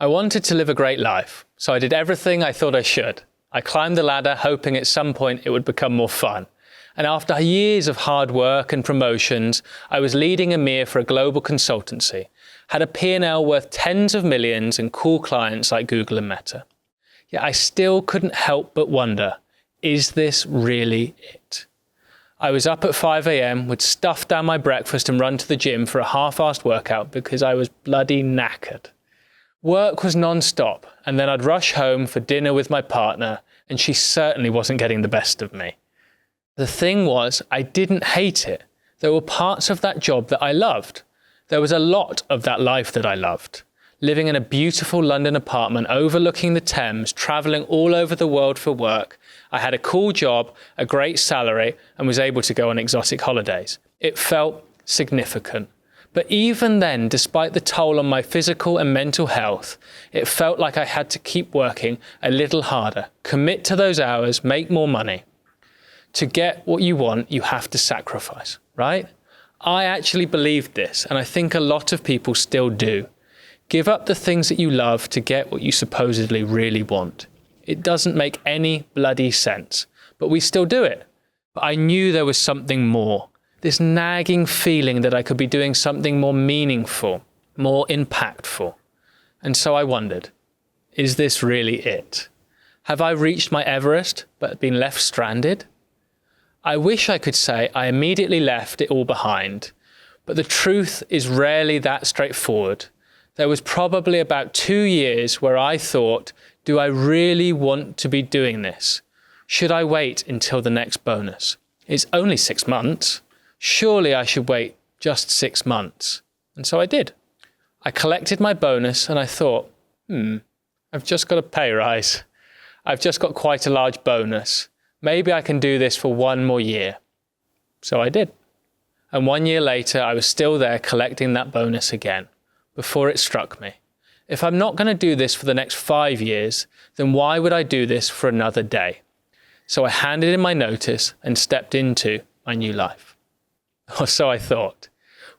I wanted to live a great life, so I did everything I thought I should. I climbed the ladder hoping at some point it would become more fun. And after years of hard work and promotions, I was leading EMEA for a global consultancy, had a P&L worth tens of millions and cool clients like Google and Meta. Yet I still couldn't help but wonder, is this really it? I was up at 5 a.m, would stuff down my breakfast and run to the gym for a half-assed workout because I was bloody knackered. Work was non-stop, and then I'd rush home for dinner with my partner, and she certainly wasn't getting the best of me. The thing was, I didn't hate it. There were parts of that job that I loved. There was a lot of that life that I loved. Living in a beautiful London apartment overlooking the Thames, travelling all over the world for work, I had a cool job, a great salary, and was able to go on exotic holidays. It felt significant. But even then, despite the toll on my physical and mental health, it felt like I had to keep working a little harder, commit to those hours, make more money. To get what you want, you have to sacrifice, right? I actually believed this, and I think a lot of people still do. Give up the things that you love to get what you supposedly really want. It doesn't make any bloody sense, but we still do it. But I knew there was something more. This nagging feeling that I could be doing something more meaningful, more impactful. And so I wondered, is this really it? Have I reached my Everest but been left stranded? I wish I could say I immediately left it all behind, but the truth is rarely that straightforward. There was probably about 2 years where I thought, do I really want to be doing this? Should I wait until the next bonus? It's only 6 months. Surely I should wait just 6 months. And so I did. I collected my bonus and I thought, I've just got a pay rise. I've just got quite a large bonus. Maybe I can do this for 1 more year. So I did. And 1 year later, I was still there collecting that bonus again, before it struck me. If I'm not going to do this for the next 5 years, then why would I do this for another day? So I handed in my notice and stepped into my new life. Or so I thought.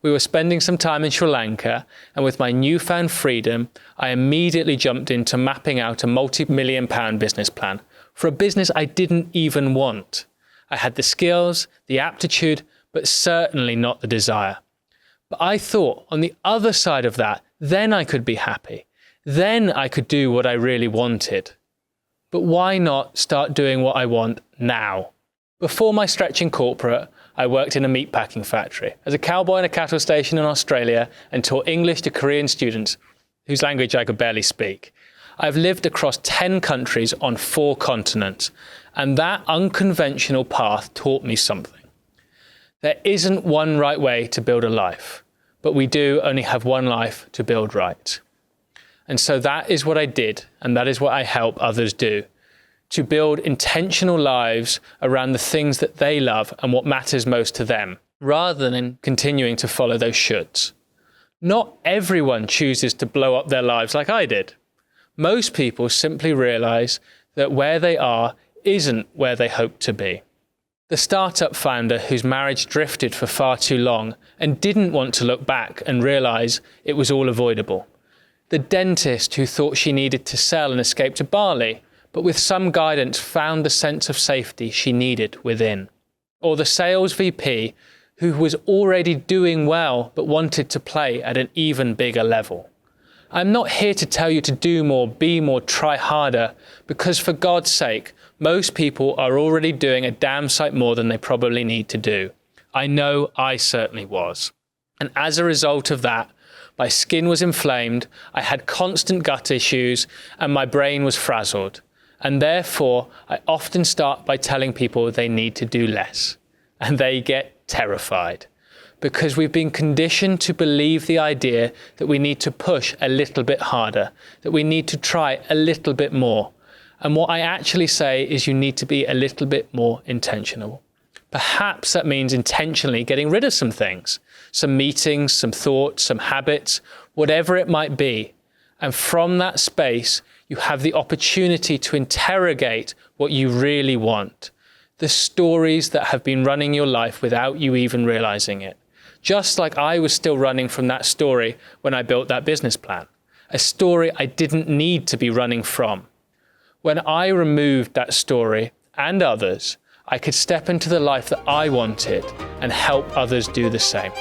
We were spending some time in Sri Lanka, and with my newfound freedom, I immediately jumped into mapping out a multi-million-pound business plan for a business I didn't even want. I had the skills, the aptitude, but certainly not the desire. But I thought on the other side of that, then I could be happy. Then I could do what I really wanted. But why not start doing what I want now? Before my stretch in corporate, I worked in a meatpacking factory as a cowboy in a cattle station in Australia and taught English to Korean students whose language I could barely speak. I've lived across 10 countries on 4 continents, and that unconventional path taught me something. There isn't one right way to build a life, but we do only have one life to build right. And so that is what I did, and that is what I help others do. To build intentional lives around the things that they love and what matters most to them, rather than continuing to follow those shoulds. Not everyone chooses to blow up their lives like I did. Most people simply realize that where they are isn't where they hope to be. The startup founder whose marriage drifted for far too long and didn't want to look back and realize it was all avoidable. The dentist who thought she needed to sell and escape to Bali, but with some guidance found the sense of safety she needed within. Or the sales VP who was already doing well but wanted to play at an even bigger level. I'm not here to tell you to do more, be more, try harder, because for God's sake, most people are already doing a damn sight more than they probably need to do. I know I certainly was. And as a result of that, my skin was inflamed, I had constant gut issues, and my brain was frazzled. And therefore, I often start by telling people they need to do less. And they get terrified. Because we've been conditioned to believe the idea that we need to push a little bit harder, that we need to try a little bit more. And what I actually say is you need to be a little bit more intentional. Perhaps that means intentionally getting rid of some things, some meetings, some thoughts, some habits, whatever it might be. And from that space, you have the opportunity to interrogate what you really want, the stories that have been running your life without you even realizing it. Just like I was still running from that story when I built that business plan. a story I didn't need to be running from. When I removed that story and others, I could step into the life that I wanted and help others do the same.